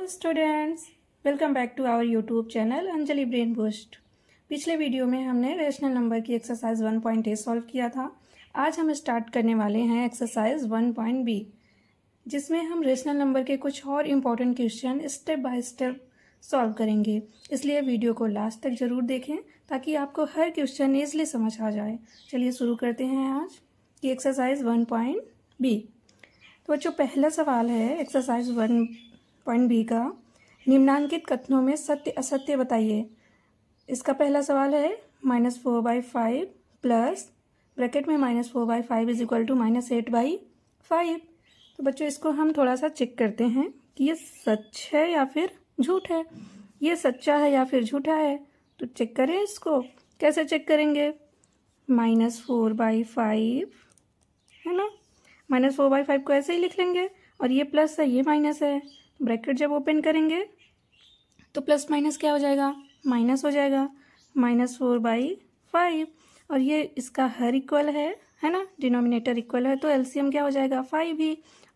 Students, welcome back to our YouTube channel Anjali brain boost. पिछले video में हमने rational number की एक्सरसाइज 1.A सॉल्व किया था। आज हम स्टार्ट करने वाले हैं एक्सरसाइज 1.B, जिसमें हम रेशनल नंबर के कुछ और important question step by step solve करेंगे। इसलिए वीडियो को लास्ट तक ज़रूर देखें ताकि आपको हर क्वेश्चन ईजिली समझ आ जाए। चलिए शुरू करते हैं आज की एक्सरसाइज 1.B। तो बच्चों, पहला सवाल है एक्सरसाइज 1.B का, निम्नांकित कथनों में सत्य असत्य बताइए। इसका पहला सवाल है -4/5 प्लस ब्रैकेट में -4/5 इज इक्वल टू -8/5। तो बच्चों, इसको हम थोड़ा सा चेक करते हैं कि ये सच है या फिर झूठ है, ये सच्चा है या फिर झूठा है। तो चेक करें इसको। कैसे चेक करेंगे? -4/5 है ना, -4/5 को ऐसे ही लिख लेंगे और ये प्लस है, ये माइनस है। ब्रैकेट जब ओपन करेंगे तो प्लस माइनस क्या हो जाएगा? माइनस हो जाएगा। -4/5 और ये इसका हर इक्वल है ना, डिनोमिनेटर इक्वल है, तो एलसीएम क्या हो जाएगा? 5 ही।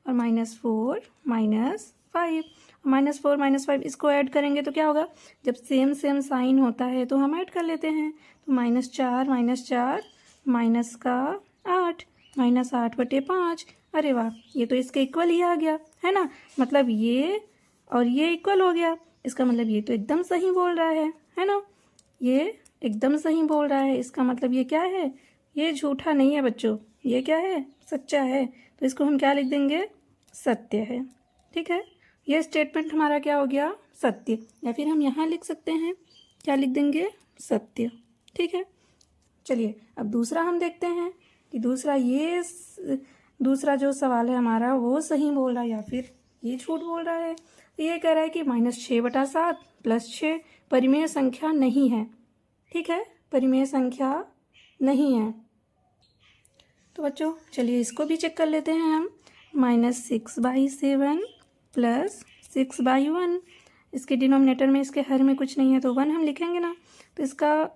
और -4 -5 -4 -5 इसको ऐड करेंगे तो क्या होगा? जब सेम सेम साइन होता है तो हम ऐड कर लेते हैं। तो -4 -4 माइनस का 8 -8/5। अरे वाह, ये तो इसके इक्वल ही आ गया है ना। मतलब ये और ये इक्वल हो गया। इसका मतलब ये तो एकदम सही बोल रहा है ना। ये एकदम सही बोल रहा है। इसका मतलब ये क्या है? ये झूठा नहीं है बच्चों, ये क्या है? सच्चा है। तो इसको हम क्या लिख देंगे? सत्य है। ठीक है, ये स्टेटमेंट हमारा क्या हो गया? सत्य। या फिर हम यहाँ लिख सकते हैं, क्या लिख देंगे? सत्य। ठीक है, चलिए अब दूसरा हम देखते हैं कि दूसरा जो सवाल है हमारा वो सही बोल रहा है या फिर ये झूठ बोल रहा है। तो ये कह रहा है कि -6/7 + 6 परिमेय संख्या नहीं है। ठीक है, परिमेय संख्या नहीं है। तो बच्चों चलिए इसको भी चेक कर लेते हैं हम। -6/7 + 6/1, इसके डिनोमिनेटर में, इसके हर में कुछ नहीं है तो 1 हम लिखेंगे ना। तो इसका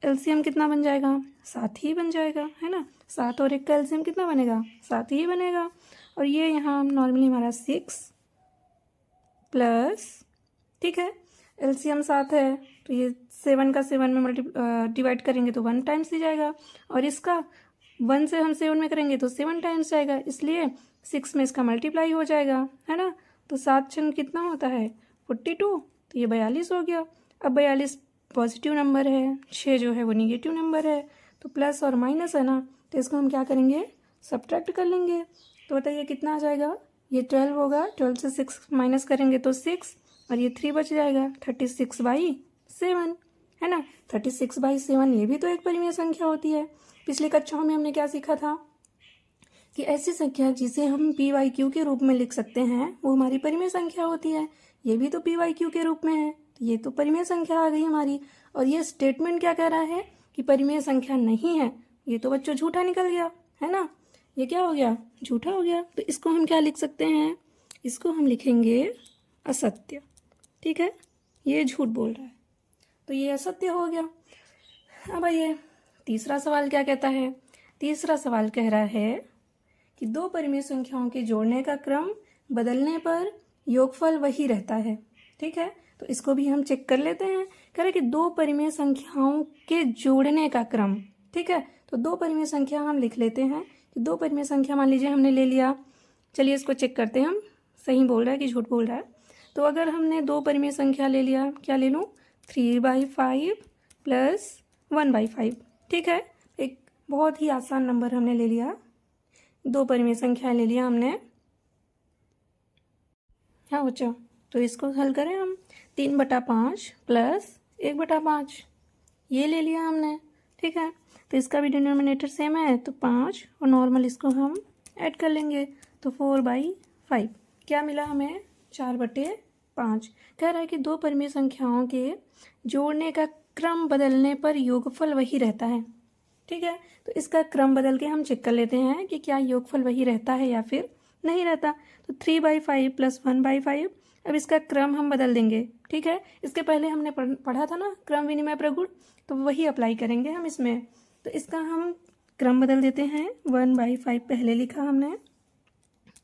एलसीएम कितना बन जाएगा? 7 ही बन जाएगा, है ना। 7 और 1 का एलसीएम कितना बनेगा? 7 ही बनेगा। और ये यहाँ नॉर्मली हमारा 6 प्लस, ठीक है, एलसीएम 7 है तो ये 7 का 7 में डिवाइड करेंगे तो 1 टाइम्स ही जाएगा। और इसका 1 से हम 7 में करेंगे तो 7 टाइम्स जाएगा, इसलिए 6 में इसका मल्टीप्लाई हो जाएगा, है ना। तो 7 छंग कितना होता है? 42। तो ये 42 हो गया। अब 42 पॉजिटिव नंबर है, 6 जो है वो निगेटिव नंबर है। तो प्लस और माइनस है ना, तो इसको हम क्या करेंगे? सब्ट्रैक्ट कर लेंगे। तो बताइए कितना आ जाएगा? ये 12 होगा, 12 से 6 माइनस करेंगे तो 6, और ये 3 बच जाएगा। 36/7 है ना। 36/7 ये भी तो एक परिमेय संख्या होती है। पिछली कक्षाओं में हमने क्या सीखा था कि ऐसी संख्या जिसे हम PYQ के रूप में लिख सकते हैं वो हमारी परिमेय संख्या होती है। ये भी तो PYQ के रूप में है, तो ये तो परिमेय संख्या आ गई हमारी। और ये स्टेटमेंट क्या कह रहा है कि परिमेय संख्या नहीं है। ये तो बच्चों झूठा निकल गया, है ना। ये क्या हो गया? झूठा हो गया। तो इसको हम क्या लिख सकते हैं? इसको हम लिखेंगे असत्य। ठीक है, ये झूठ बोल रहा है तो ये असत्य हो गया। अब आइए तीसरा सवाल क्या कहता है। तीसरा सवाल कह रहा है कि दो परिमेय संख्याओं के जोड़ने का क्रम बदलने पर योगफल वही रहता है। ठीक है, तो इसको भी हम चेक कर लेते हैं। कह रहे कि दो परिमेय संख्याओं के जोड़ने का क्रम, ठीक है, तो दो परिमेय संख्या हम लिख लेते हैं कि दो परिमेय संख्या मान लीजिए हमने ले लिया। चलिए इसको चेक करते हैं हम, सही बोल रहा है कि झूठ बोल रहा है। तो अगर हमने दो परिमेय संख्या ले लिया, क्या ले लूँ? 3/5 + 1/5। ठीक है, एक बहुत ही आसान नंबर हमने ले लिया, दो परिमेय संख्या ले लिया हमने। हाँ बच्चों, तो इसको हल करें हम। 3/5 + 1/5 ये ले लिया हमने। ठीक है, तो इसका भी डिनोमिनेटर सेम है तो 5, और नॉर्मल इसको हम ऐड कर लेंगे तो 4/5 क्या मिला हमें? 4/5। कह रहा है कि दो परिमेय संख्याओं के जोड़ने का क्रम बदलने पर योगफल वही रहता है। ठीक है, तो इसका क्रम बदल के हम चेक कर लेते हैं कि क्या योगफल वही रहता है या फिर नहीं रहता। तो 3/5 + 1/5, अब इसका क्रम हम बदल देंगे। ठीक है, इसके पहले हमने पढ़ा था ना क्रम विनिमय प्रगुण, तो वही अप्लाई करेंगे हम इसमें। तो इसका हम क्रम बदल देते हैं। 1/5 पहले लिखा हमने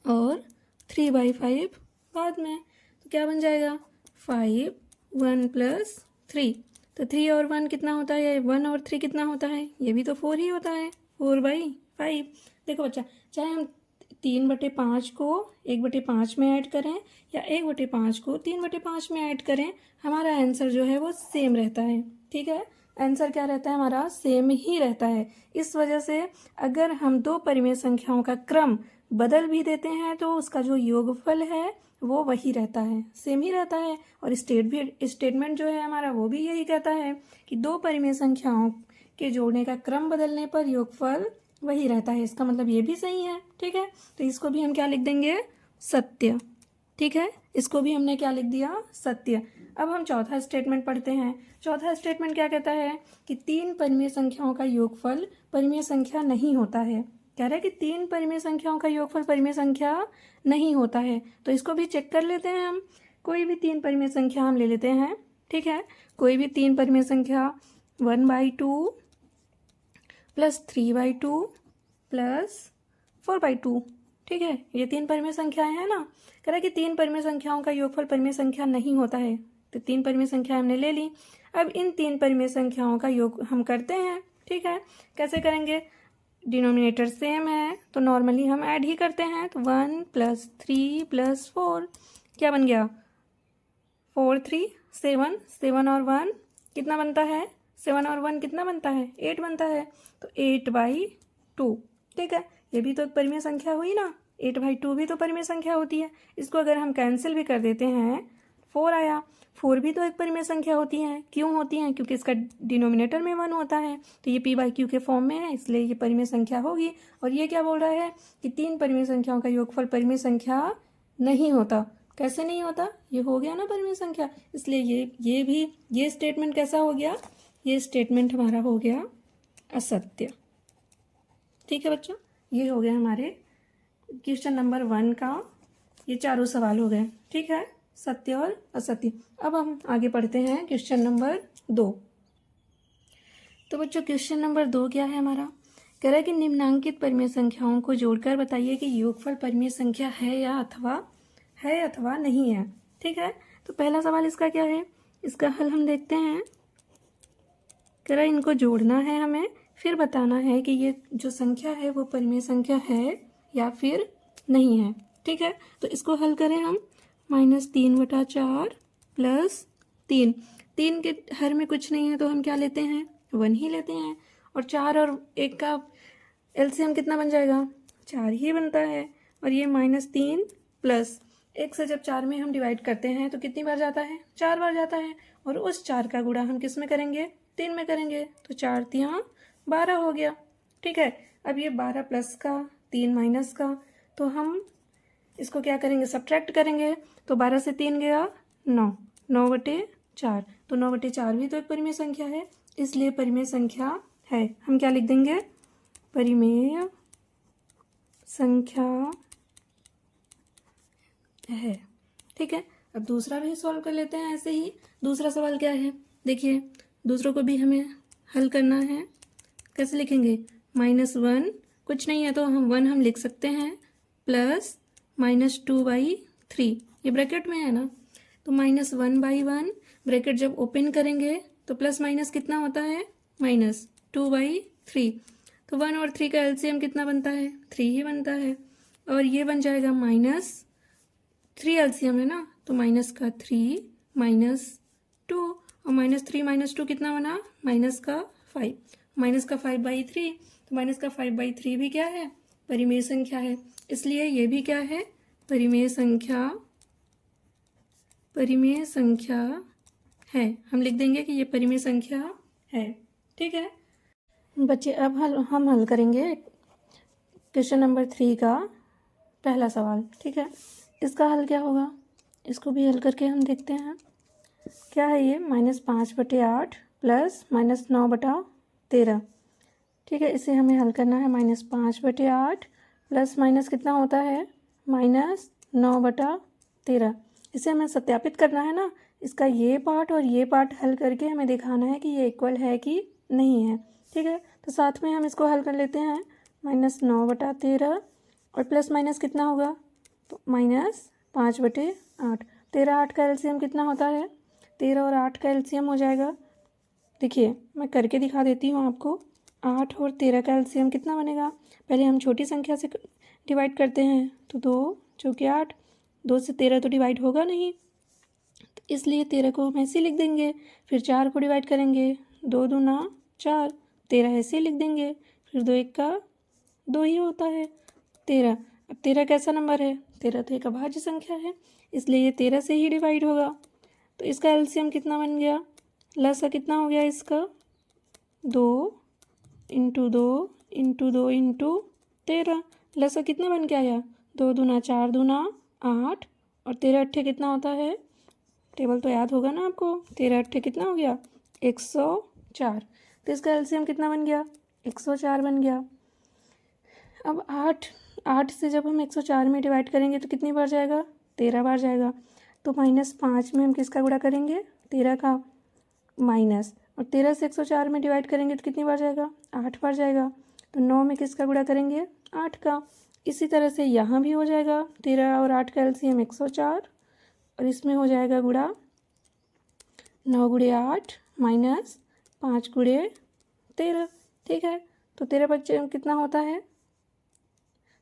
और 3/5 बाद में। तो क्या बन जाएगा 5 1 प्लस 3, तो 3 और 1 कितना होता है, 1 और 3 कितना होता है, ये भी तो 4 ही होता है, 4/5। देखो बच्चा, चाहे हम 3/5 को 1/5 में ऐड करें या 1/5 को 3/5 में ऐड करें, हमारा आंसर जो है वो सेम रहता है। ठीक है, आंसर क्या रहता है हमारा, सेम ही रहता है। इस वजह से अगर हम दो परिमेय संख्याओं का क्रम बदल भी देते हैं तो उसका जो योगफल है वो वही रहता है, सेम ही रहता है। और स्टेटमेंट जो है हमारा वो भी यही कहता है कि दो परिमेय संख्याओं के जोड़ने का क्रम बदलने पर योगफल वही रहता है। इसका मतलब ये भी सही है। ठीक है, तो इसको भी हम क्या लिख देंगे, सत्य। ठीक है, इसको भी हमने क्या लिख दिया, सत्य। अब हम चौथा स्टेटमेंट पढ़ते हैं। चौथा स्टेटमेंट क्या कहता है कि तीन परिमेय संख्याओं का योगफल परिमेय संख्या नहीं होता है। कह रहा है कि तीन परिमेय संख्याओं का योगफल परिमेय संख्या नहीं होता है। तो इसको भी चेक कर लेते हैं हम। कोई भी तीन परिमेय संख्या हम ले लेते हैं। ठीक है, कोई भी तीन परिमेय संख्या 1/2 प्लस 3/2 प्लस 4/2। ठीक है, ये तीन परिमेय संख्याएं हैं ना। कह रहा है कि तीन परिमेय संख्याओं का योगफल परिमेय संख्या नहीं होता है। तो तीन परिमेय संख्या हमने ले ली। अब इन तीन परिमेय संख्याओं का योग हम करते हैं। ठीक है, कैसे करेंगे, डिनोमिनेटर सेम है तो नॉर्मली हम ऐड ही करते हैं। तो 1 + 3 + 4 क्या बन गया, 4 3 7, 7 और 1 कितना बनता है, 7 और 1 कितना बनता है, 8 बनता है। तो 8/2। ठीक है, ये भी तो एक परिमेय संख्या हुई ना, 8/2 भी तो परिमेय संख्या होती है। इसको अगर हम कैंसिल भी कर देते हैं, 4 आया, 4 भी तो एक परिमेय संख्या होती है। क्यों होती है, क्योंकि इसका डिनोमिनेटर में 1 होता है। तो ये p/q के फॉर्म में है, इसलिए ये परिमेय संख्या होगी। और ये क्या बोल रहा है कि तीन परिमेय संख्याओं का योगफल परिमेय संख्या नहीं होता। कैसे नहीं होता, ये हो गया ना परिमेय संख्या, इसलिए ये भी, ये स्टेटमेंट कैसा हो गया, ये स्टेटमेंट हमारा हो गया असत्य। ठीक है बच्चों, ये हो गया हमारे क्वेश्चन नंबर 1 का, ये चारों सवाल हो गए। ठीक है, सत्य और असत्य। अब हम आगे पढ़ते हैं क्वेश्चन नंबर 2। तो बच्चों क्वेश्चन नंबर 2 क्या है हमारा, कह रहा है कि निम्नांकित परिमेय संख्याओं को जोड़कर बताइए कि योगफल परिमेय संख्या है अथवा नहीं है। ठीक है, तो पहला सवाल इसका क्या है, इसका हल हम देखते हैं। कह रहा है इनको जोड़ना है हमें, फिर बताना है कि ये जो संख्या है वो परिमेय संख्या है या फिर नहीं है। ठीक है, तो इसको हल करें हम। -3/4 + 3, 3 के हर में कुछ नहीं है तो हम क्या लेते हैं, 1 ही लेते हैं। और 4 और 1 का एलसीएम कितना बन जाएगा, 4 ही बनता है। और ये -3 प्लस 1 से जब 4 में हम डिवाइड करते हैं तो कितनी बार जाता है, 4 बार जाता है। और उस 4 का गुणा हम किस में करेंगे, 3 में करेंगे। तो 4 × 12 हो गया। ठीक है, अब ये 12 प्लस का 3 माइनस का, तो हम इसको क्या करेंगे, सब्ट्रैक्ट करेंगे। तो 12 से 3 गया 9, 9/4। तो 9/4 भी तो एक परिमेय संख्या है, इसलिए परिमेय संख्या है। हम क्या लिख देंगे, परिमेय संख्या है। ठीक है, अब दूसरा भी सॉल्व कर लेते हैं ऐसे ही। दूसरा सवाल क्या है, देखिए दूसरों को भी हमें हल करना है। कैसे लिखेंगे, -1 कुछ नहीं है तो हम 1 हम लिख सकते हैं, प्लस -2/3, ये ब्रैकेट में है ना। तो -1/1 ब्रैकेट जब ओपन करेंगे तो प्लस माइनस कितना होता है, -2/3। तो 1 और 3 का एलसीएम कितना बनता है, 3 ही बनता है। और ये बन जाएगा -3 एलसीएम है ना, तो -3 -2, और -3 -2 कितना बना, -5, -5/3। तो -5/3 भी क्या है, परिमेय संख्या है, इसलिए ये भी क्या है, परिमेय संख्या है। हम लिख देंगे कि ये परिमेय संख्या है। ठीक है बच्चे, अब हम हल करेंगे क्वेश्चन नंबर 3 का पहला सवाल। ठीक है, इसका हल क्या होगा, इसको भी हल करके हम देखते हैं। क्या है ये, -5/8 प्लस -9/13। ठीक है, इसे हमें हल करना है। -5/8 प्लस माइनस कितना होता है, -9/13। इसे हमें सत्यापित करना है ना, इसका ये पार्ट और ये पार्ट हल करके हमें दिखाना है कि ये इक्वल है कि नहीं है। ठीक है, तो साथ में हम इसको हल कर लेते हैं। -9/13 और प्लस माइनस कितना होगा, तो -5/8। 13 8 का एलसीएम कितना होता है? 13 और 8 का एलसीएम हो जाएगा, देखिए मैं करके दिखा देती हूँ आपको। 8 और 13 का एलसीएम कितना बनेगा? पहले हम छोटी संख्या से डिवाइड करते हैं, तो 2 चौके 8, 2 से 13 तो डिवाइड होगा नहीं, तो इसलिए 13 को हम ऐसे लिख देंगे। फिर 4 को डिवाइड करेंगे, 2 दूना 4, 13 ऐसे लिख देंगे। फिर 2 1 का 2 ही होता है 13। अब 13 कैसा नंबर है? 13 तो एक अभाज्य संख्या है, इसलिए ये 13 से ही डिवाइड होगा। तो इसका एलसीएम कितना बन गया? लसा कितना हो गया इसका? 2 इंटू 2 इंटू 2 इंटू 13। लसा कितना बन के आया? 2 दूना 4 दूना 8 और 13 अट्ठे कितना होता है? टेबल तो याद होगा ना आपको। 13 अट्ठे कितना हो गया? 104। तो इसका एलसीएम कितना बन गया? 104 बन गया। अब 8 से जब हम 104 में डिवाइड करेंगे तो कितनी बार जाएगा? 13 बार जाएगा। तो -5 में हम किसका गुणा करेंगे? 13 का माइनस, और 13 से 104 में डिवाइड करेंगे तो कितनी बार जाएगा? 8 बार जाएगा। तो 9 में किसका गुणा करेंगे? 8 का। इसी तरह से यहाँ भी हो जाएगा 13 और 8 का एलसीएम 104, और इसमें हो जाएगा गुणा 9 गुणे 8 माइनस 5 गुणे 13। ठीक है, तो 13 बच्चे कितना होता है?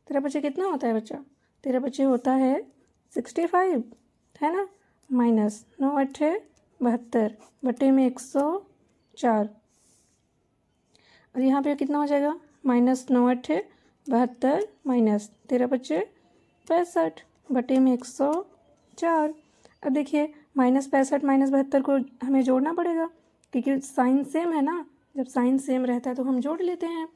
13 बच्चे कितना होता है बच्चा? 13 बच्चे होता है 65, है ना, माइनस 9 अट्ठे 72 बटे में 104, और यहाँ पे कितना हो जाएगा? -9 अट्ठे 72 माइनस 13 बच्चे 65 बटे में 104। अब देखिए -65 -72 को हमें जोड़ना पड़ेगा, क्योंकि साइन सेम है ना। जब साइन सेम रहता है तो हम जोड़ लेते हैं।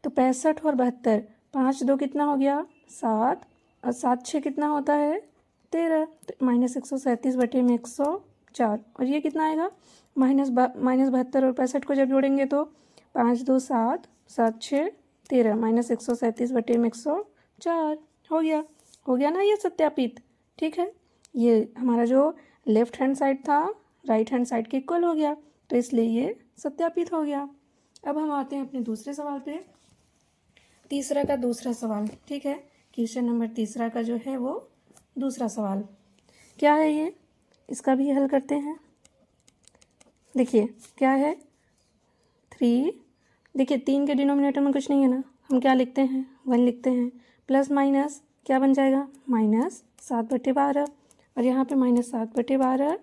तो 65 और 72, 5 2 कितना हो गया? 7, और 7 6 कितना होता है? 13। तो -137 बटे में 104, और ये कितना आएगा? -72 और 65 को जब जोड़ेंगे तो 5 2 7, 7 6 13, -137 बटे में 104 हो गया ना ये सत्यापित। ठीक है, ये हमारा जो लेफ्ट हैंड साइड था राइट हैंड साइड के इक्वल हो गया, तो इसलिए ये सत्यापित हो गया। अब हम आते हैं अपने दूसरे सवाल पे, तीसरा का दूसरा सवाल। ठीक है, क्वेश्चन नंबर तीसरा का जो है वो दूसरा सवाल क्या है ये, इसका भी हल करते हैं। देखिए क्या है, 3, देखिए 3 के डिनोमिनेटर में कुछ नहीं है ना, हम क्या लिखते हैं? 1 लिखते हैं। प्लस माइनस क्या बन जाएगा? -7 बटे 12, और यहाँ पे -7 बटे 12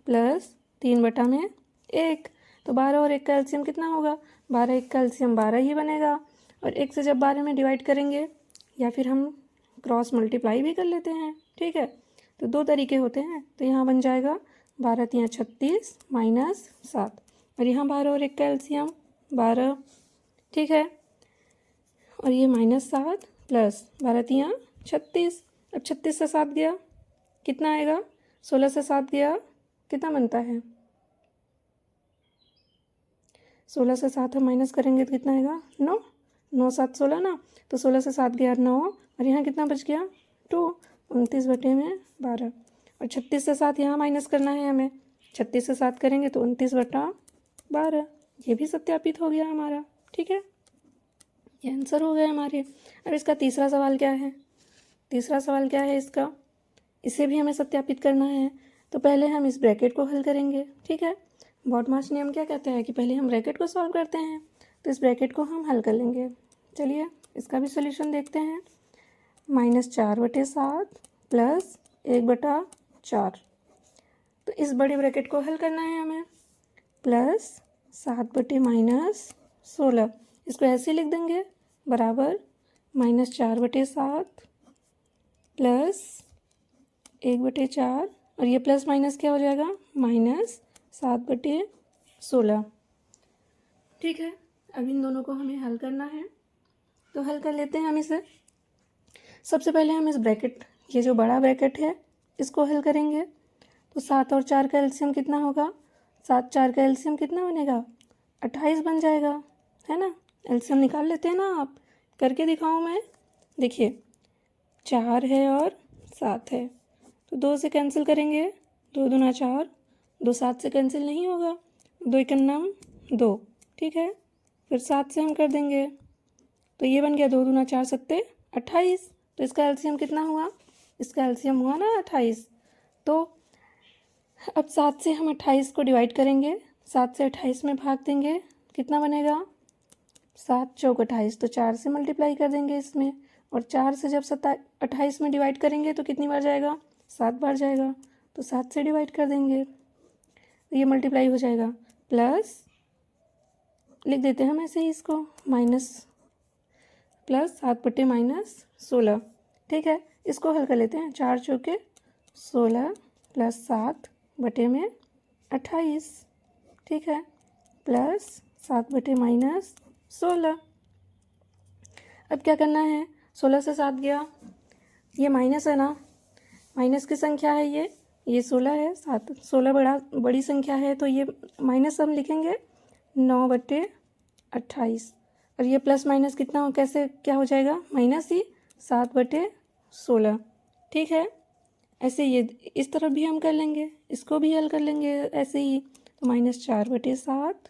प्लस 3 बटा में 1। तो 12 और 1 का एलसीएम कितना होगा? 12 1 का एलसीएम 12 ही बनेगा, और 1 से जब 12 में डिवाइड करेंगे या फिर हम क्रॉस मल्टीप्लाई भी कर लेते हैं। ठीक है, तो 2 तरीके होते हैं। तो यहाँ बन जाएगा 12 3 36 -7, और यहाँ 12 और 1 का एलसीएम 12। ठीक है, और ये -7 प्लस 12 3 36। अब 36 से 7 गया कितना आएगा? 16 से 7 गया कितना बनता है? 16 से 7 हम माइनस करेंगे तो कितना आएगा? 9। 9 7 16 ना, तो 16 से 7 गया 9, और यहाँ कितना बच गया? 2। 29 बटे में 12, और 36 से 7 यहाँ माइनस करना है हमें। 36 से 7 करेंगे तो 29 बटा 12, ये भी सत्यापित हो गया हमारा। ठीक है, ये आंसर हो गया हमारे। अब इसका तीसरा सवाल क्या है? तीसरा सवाल क्या है इसका, इसे भी हमें सत्यापित करना है। तो पहले हम इस ब्रैकेट को हल करेंगे। ठीक है, बॉडमास नियम क्या कहता है कि पहले हम ब्रैकेट को सॉल्व करते हैं, तो इस ब्रैकेट को हम हल कर लेंगे। चलिए इसका भी सोल्यूशन देखते हैं। -4 बटे 7 प्लस 1 बटा 4, तो इस बड़े ब्रैकेट को हल करना है हमें। प्लस 7 बटे -16, इसको ऐसे लिख देंगे, बराबर -4 बटे 7 प्लस 1 बटे 4, और ये प्लस माइनस क्या हो जाएगा? -7 बटे 16। ठीक है, अब इन दोनों को हमें हल करना है, तो हल कर लेते हैं हम इसे। सबसे पहले हम इस ब्रैकेट, ये जो बड़ा ब्रैकेट है इसको हल करेंगे। तो 7 और 4 का एलसीएम कितना होगा? 7 4 का एलसीएम कितना बनेगा? 28 बन जाएगा, है ना। एलसीएम निकाल लेते हैं ना, आप करके दिखाऊं मैं। देखिए 4 है और 7 है, तो 2 से कैंसिल करेंगे, 2 दूना 4, 2 7 से कैंसिल नहीं होगा, 2 1 2। ठीक है, फिर 7 से हम कर देंगे, तो ये बन गया 2 दूना 4 7 28। तो इसका एलसीएम कितना हुआ? इसका एलसीएम हुआ ना 28। तो अब 7 से हम 28 को डिवाइड करेंगे, 7 से 28 में भाग देंगे, कितना बनेगा 7 चौक 28, तो 4 से मल्टीप्लाई कर देंगे इसमें, और 4 से जब 28 में डिवाइड करेंगे तो कितनी बार जाएगा 7 बार जाएगा, तो 7 से डिवाइड कर देंगे तो ये मल्टीप्लाई हो जाएगा, प्लस लिख देते हैं हम ऐसे ही इसको माइनस, प्लस 7/-16, ठीक है। इसको हल कर लेते हैं, 4 चौके 16 प्लस 7/28, ठीक है, प्लस 7/-16। अब क्या करना है, 16 से 7 गया, ये माइनस है ना, माइनस की संख्या है ये 16 है, 16 बड़ी संख्या है, तो ये माइनस हम लिखेंगे 9/28, और ये प्लस माइनस कितना हो, कैसे क्या हो जाएगा माइनस ही 7/16, ठीक है। ऐसे ये इस तरफ भी हम कर लेंगे, इसको भी हल कर लेंगे ऐसे ही, तो -4/7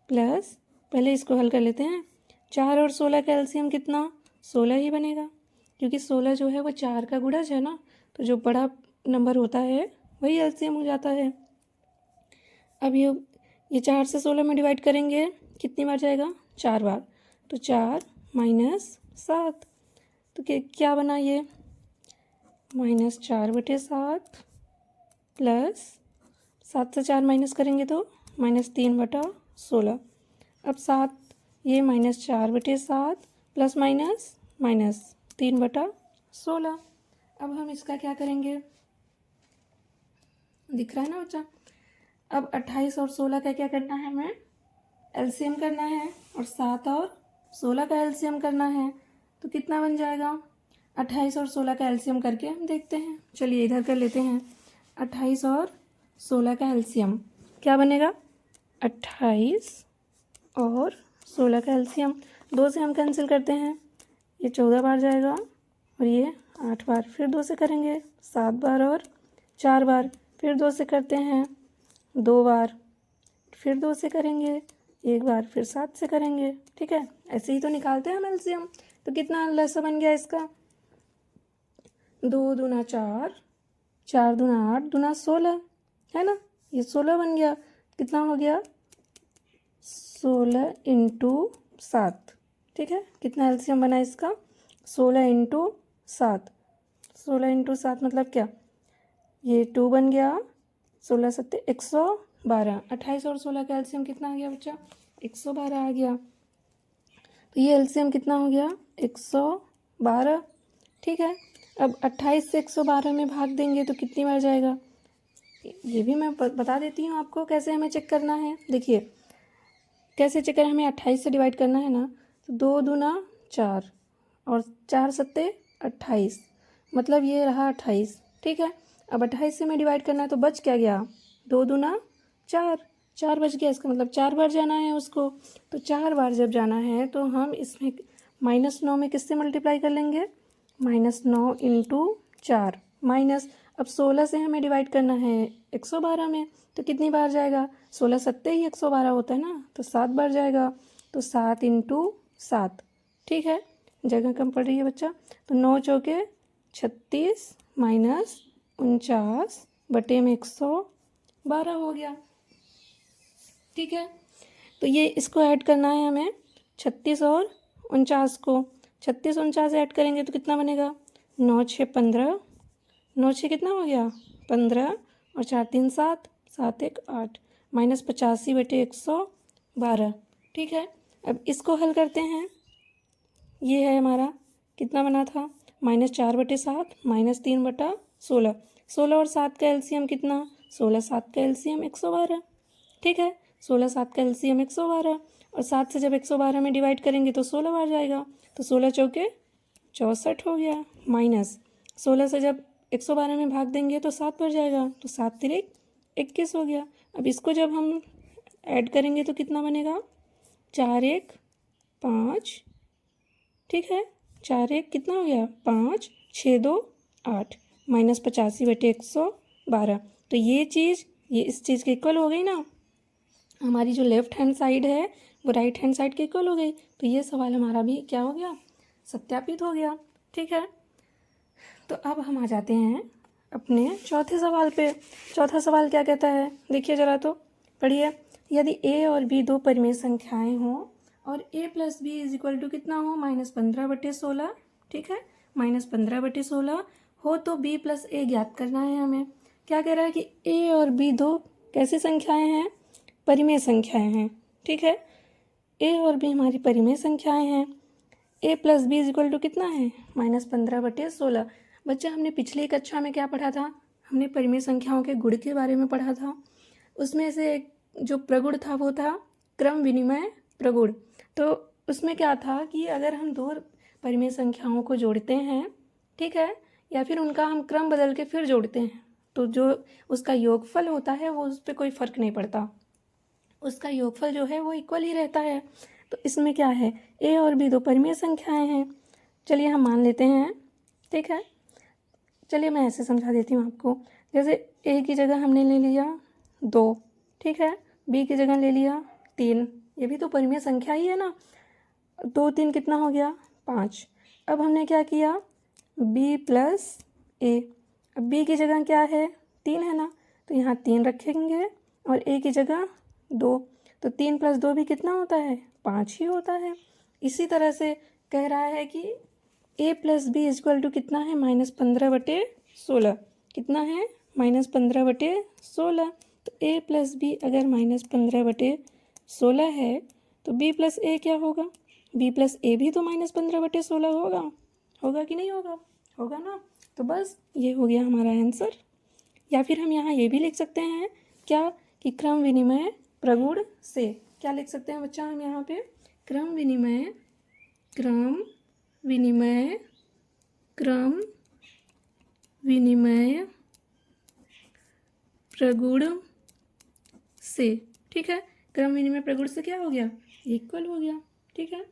प्लस, पहले इसको हल कर लेते हैं, 4 और 16 का एलसीएम कितना 16 ही बनेगा, क्योंकि 16 जो है वो 4 का गुणज है ना, तो जो बड़ा नंबर होता है वही एलसीएम हो जाता है। अब ये 4 से 16 में डिवाइड करेंगे, कितनी बार जाएगा 4 बार, तो 4 - 7, तो क्या बना ये -4/7 प्लस 7 से 4 माइनस करेंगे तो -3/16। अब 7 ये -4/7 प्लस -3/16। अब हम इसका क्या करेंगे, दिख रहा है ना बच्चा। अब 28 और 16 का क्या करना है, हमें एलसीएम करना है, और 7 और 16 का एलसीएम करना है, तो कितना बन जाएगा 28 और 16 का एलसीएम करके हम देखते हैं। चलिए इधर कर लेते हैं, 28 और 16 का एलसीएम क्या बनेगा, 28 और 16 का एलसीएम 2 से हम कैंसिल करते हैं, ये 14 बार जाएगा, और ये 8 बार, फिर 2 से करेंगे 7 बार और 4 बार, फिर 2 से करते हैं 2 बार, फिर 2 से करेंगे 1 बार, फिर 7 से करेंगे, ठीक है। ऐसे ही तो निकालते हैं हम एलसीएम। तो कितना लसा बन गया इसका, 2 दूना 4, 4 दूना 8, दूना 16, है ना, ये 16 बन गया। कितना हो गया 16 × 7, ठीक है। कितना एलसीएम बना इसका 16 × 7, 16 × 7 मतलब क्या, ये 2 बन गया, 16 × 7 112, 28 और 16 का एलसीएम कितना आ गया बच्चा 112 आ गया। तो ये एलसीएम कितना हो गया 112, ठीक है। अब 28 से 112 में भाग देंगे तो कितनी बार जाएगा, ये भी मैं बता देती हूँ आपको कैसे हमें चेक करना है। देखिए कैसे चेक करना, हमें 28 से डिवाइड करना है ना, तो 2 दूना 4 और 4 सत्ते 28, मतलब ये रहा 28, ठीक है। अब 28 से हमें डिवाइड करना है, तो बच क्या गया 2 दूना 4, 4 बच गया, इसका मतलब 4 बार जाना है उसको। तो 4 बार जब जाना है तो हम इसमें -9 में किससे मल्टीप्लाई कर लेंगे, -9 × 4 माइनस, अब 16 से हमें डिवाइड करना है 112 में, तो कितनी बार जाएगा, 16 सत्ते ही 112 होता है ना, तो 7 बार जाएगा, तो 7 × 7, ठीक है। जगह कम पड़ रही है बच्चा, तो 9 चौके 36 -49 बटे में 112 हो गया, ठीक है। तो ये इसको ऐड करना है हमें, 36 और 49 को, 36 49 ऐड करेंगे तो कितना बनेगा 9 6 15, 9 6 कितना हो गया 15, और 4 3 7, 7 1 8, -85/112, ठीक है। अब इसको हल करते हैं, ये है हमारा कितना बना था -4/7 -3/16, 16 और 7 का एलसीएम कितना, 16 7 का एलसीएम 112, ठीक है। 16 7 का एलसीएम 112, और 7 से जब 112 में डिवाइड करेंगे तो 16 बार जाएगा, तो 16 चौके 64 हो गया, माइनस 16 से जब 112 में भाग देंगे तो 7 बार जाएगा, तो 7 3 21 हो गया। अब इसको जब हम ऐड करेंगे तो कितना बनेगा 4 1 5, ठीक है, 4 1 कितना हो गया 5, 6 2 8, -85/112, तो ये चीज़ ये इस चीज़ के इक्वल हो गई ना, हमारी जो लेफ्ट हैंड साइड है वो राइट हैंड साइड के इक्वल हो गई, तो ये सवाल हमारा भी क्या हो गया सत्यापित हो गया, ठीक है। तो अब हम आ जाते हैं अपने चौथे सवाल पे। चौथा सवाल क्या कहता है, देखिए ज़रा तो पढ़िए। यदि a और b दो परिमेय संख्याएं हों और a plus B is equal to कितना हो, -15/16, ठीक है, -15/16 हो तो b प्लस a ज्ञात करना है हमें। क्या कह रहा है कि a और b दो कैसी संख्याएं हैं, परिमेय संख्याएं हैं, ठीक है। a और b हमारी परिमेय संख्याएं हैं। a plus B is equal to कितना है, -15/16। बच्चा हमने पिछली कक्षा में क्या पढ़ा था, हमने परिमेय संख्याओं के गुण के बारे में पढ़ा था। उसमें से एक जो प्रगुण था वो था क्रम विनिमय प्रगुण। तो उसमें क्या था कि अगर हम दो परिमेय संख्याओं को जोड़ते हैं, ठीक है, या फिर उनका हम क्रम बदल के फिर जोड़ते हैं, तो जो उसका योगफल होता है वो उस पर कोई फ़र्क नहीं पड़ता, उसका योगफल जो है वो इक्वल ही रहता है। तो इसमें क्या है, a और b दो परिमेय संख्याएं हैं। चलिए हम मान लेते हैं, ठीक है। चलिए मैं ऐसे समझा देती हूँ आपको। जैसे a की जगह हमने ले लिया 2, ठीक है, b की जगह ले लिया 3, ये भी तो परिमेय संख्या ही है ना। 2 3 कितना हो गया, 5। अब हमने क्या किया, b प्लस a। अब b की जगह क्या है, 3 है ना, तो यहाँ 3 रखेंगे और a की जगह 2, तो 3 + 2 भी कितना होता है, 5 ही होता है। इसी तरह से कह रहा है कि a plus B equal to कितना है, -15/16। कितना है, -15/16। तो a प्लस बी अगर -15/16 है तो b प्लस a क्या होगा, b प्लस a भी तो -15/16 होगा कि नहीं होगा, होगा ना। तो बस ये हो गया हमारा आंसर। या फिर हम यहाँ ये भी लिख सकते हैं क्या, कि क्रम विनिमय प्रगुण से। क्या लिख सकते हैं बच्चा हम यहाँ पे, क्रम विनिमय प्रगुण से, ठीक है। क्रम विनिमय प्रगुण से क्या हो गया, इक्वल हो गया, ठीक है।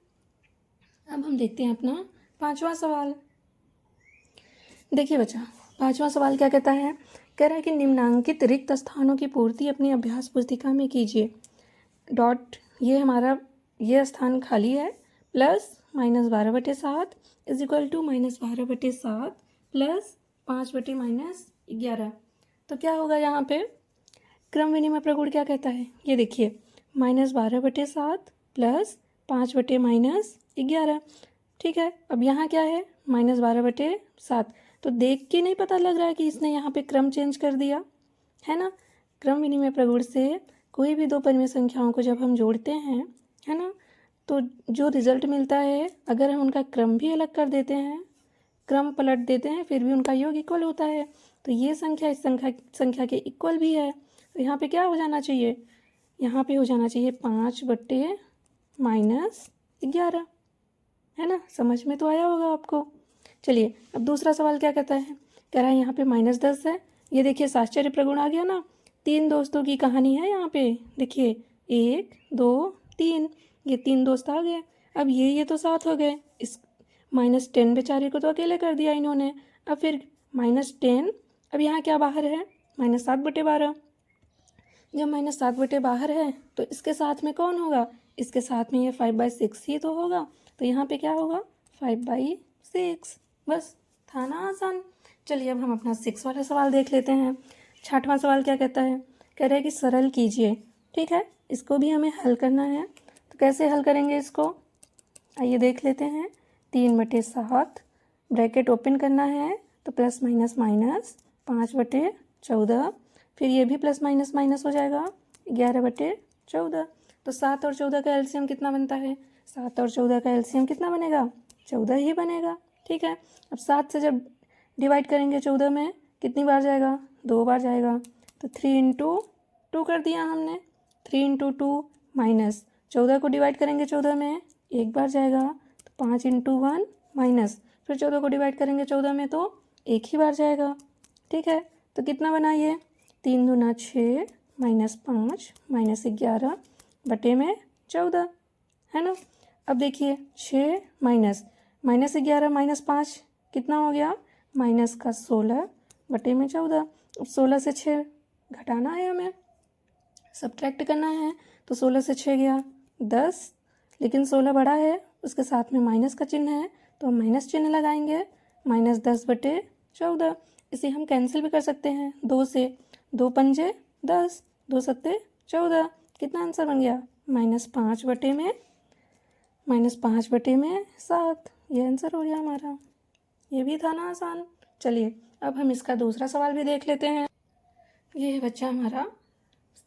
अब हम देखते हैं अपना 5वां सवाल। देखिए बच्चा, 5वां सवाल क्या कहता है, कह रहा है कि निम्नांकित रिक्त स्थानों की पूर्ति अपनी अभ्यास पुस्तिका में कीजिए। डॉट, ये हमारा ये स्थान खाली है, plus -12/7 is equal to -12/7 plus 5/-11। तो क्या होगा यहाँ पे, क्रम विनिमय प्रगुण क्या कहता है, ये देखिए, -12/7 प्लस 5/-11, ठीक है। अब यहाँ क्या है, -12/7, तो देख के नहीं पता लग रहा है कि इसने यहाँ पे क्रम चेंज कर दिया है ना। क्रम विनिमय प्रगुण से कोई भी दो परिमेय संख्याओं को जब हम जोड़ते हैं, है ना, तो जो रिजल्ट मिलता है, अगर हम उनका क्रम भी अलग कर देते हैं, क्रम पलट देते हैं, फिर भी उनका योग इक्वल होता है। तो ये संख्या इस संख्या के इक्वल भी है। तो यहाँ पे क्या हो जाना चाहिए, यहाँ पे हो जाना चाहिए 5/-11, है ना। समझ में तो आया होगा आपको। चलिए अब दूसरा सवाल क्या कहता है, कह रहा है यहाँ पे -10 है। ये देखिए साहचर्य प्रगुण आ गया ना, 3 दोस्तों की कहानी है यहाँ पे। देखिए 1 2 3, ये 3 दोस्त आ गए। अब ये तो 7 हो गए, इस -10 बेचारे को तो अकेले कर दिया इन्होंने। अब फिर -10, अब यहाँ क्या बाहर है, -7/12। जब -7 बाहर है तो इसके साथ में कौन होगा, इसके साथ में ये 5/6 ही तो होगा। तो यहाँ पे क्या होगा, 5/6। बस था ना आसान। चलिए अब हम अपना 6 वाला सवाल देख लेते हैं। 6वां सवाल क्या कहता है, कह रहा है कि सरल कीजिए, ठीक है। इसको भी हमें हल करना है, तो कैसे हल करेंगे इसको, आइए देख लेते हैं। 3/7 ब्रैकेट ओपन करना है, तो प्लस माइनस 5/14, फिर ये भी प्लस माइनस हो जाएगा 11/14। तो 7 और 14 का एलसीएम कितना बनता है, 7 और 14 का एलसीएम कितना बनेगा, 14 ही बनेगा, ठीक है। अब 7 से जब डिवाइड करेंगे 14 में कितनी बार जाएगा, 2 बार जाएगा। तो 3 × 2 कर दिया हमने, 3 × 2 माइनस 14 को डिवाइड करेंगे 14 में 1 बार जाएगा, तो 5 × 1 माइनस, फिर 14 को डिवाइड करेंगे 14 में तो 1 ही बार जाएगा, ठीक है। तो कितना बना ये, 3 दूना 6 -5 -11/14, है ना। अब देखिए 6 -11 -5 कितना हो गया, -16/14। अब 16 से 6 घटाना है हमें, सब्ट्रैक्ट करना है। तो 16 से 6 गया 10, लेकिन 16 बड़ा है, उसके साथ में माइनस का चिन्ह है, तो हम माइनस चिन्ह लगाएंगे, -10/14। इसे हम कैंसिल भी कर सकते हैं 2 से। 2 पंजे 10, 2 सत्ते 14। कितना आंसर बन गया? -5 बटे में 7। ये आंसर हो गया हमारा। ये भी था ना आसान। चलिए अब हम इसका दूसरा सवाल भी देख लेते हैं। ये है बच्चा हमारा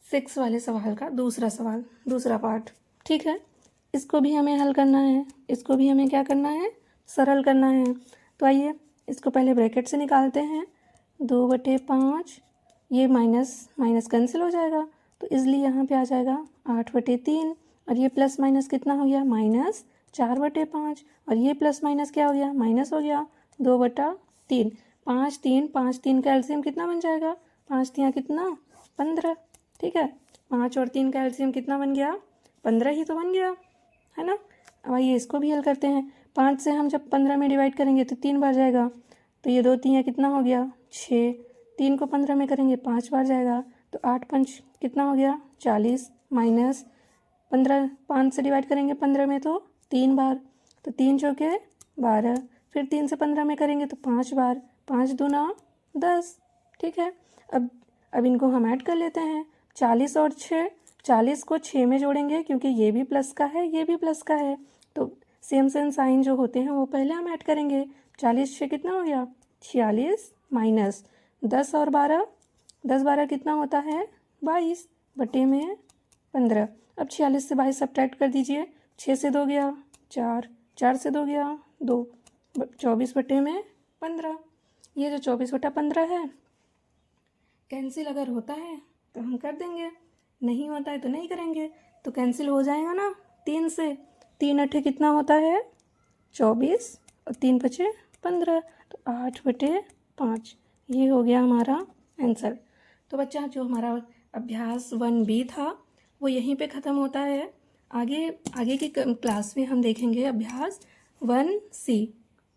6 वाले सवाल का दूसरा सवाल, दूसरा पार्ट। ठीक है, इसको भी हमें हल करना है। इसको भी हमें क्या करना है? सरल करना है। तो आइए इसको पहले ब्रैकेट से निकालते हैं। 2/5, ये माइनस माइनस कैंसिल हो जाएगा, तो इसलिए यहाँ पे आ जाएगा 8/3। और ये प्लस माइनस कितना हो गया? -4/5। और ये प्लस माइनस क्या हो गया? माइनस हो गया 2/3। 5 3 5 3 का एलसीएम कितना बन जाएगा? 5 3 कितना? 15। ठीक है, 5 और 3 का एलसीएम कितना बन गया? 15 ही तो बन गया, है ना। अब आइए इसको भी हल करते हैं। 5 से हम जब 15 में डिवाइड करेंगे तो 3 बार जाएगा, तो ये 2 3 कितना हो गया? 6। 3 को 15 में करेंगे 5 बार जाएगा, तो 8 5 कितना हो गया? 40। माइनस 15, 5 से डिवाइड करेंगे 15 में तो 3 बार, तो 3 चौके 12। फिर 3 से 15 में करेंगे तो 5 बार, 5 दूना 10। ठीक है, अब इनको हम ऐड कर लेते हैं। 40 और 6, 40 को 6 में जोड़ेंगे क्योंकि ये भी प्लस का है, ये भी प्लस का है, तो सेम सेम साइन जो होते हैं वो पहले हम ऐड करेंगे। 40 6 कितना हो गया? 46। माइनस 10 और 12, 10 12 कितना होता है? 22 बटे में 15। अब 46 से 22 सब्ट्रैक्ट कर दीजिए। 6 से 2 गया 4, 4 से 2 गया 2, 24 बटे में 15। ये जो 24/15 है, कैंसिल अगर होता है तो हम कर देंगे, नहीं होता है तो नहीं करेंगे। तो कैंसिल हो जाएगा ना 3 से। 3 8 कितना होता है? 24 और 3 5 15, तो 8/5। ये हो गया हमारा आंसर। तो बच्चा जो हमारा अभ्यास 1B था वो यहीं पे ख़त्म होता है। आगे की क्लास में हम देखेंगे अभ्यास 1C।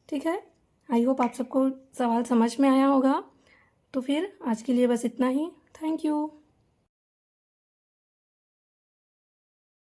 ठीक है, आई होप आप सबको सवाल समझ में आया होगा। तो फिर आज के लिए बस इतना ही। Thank you.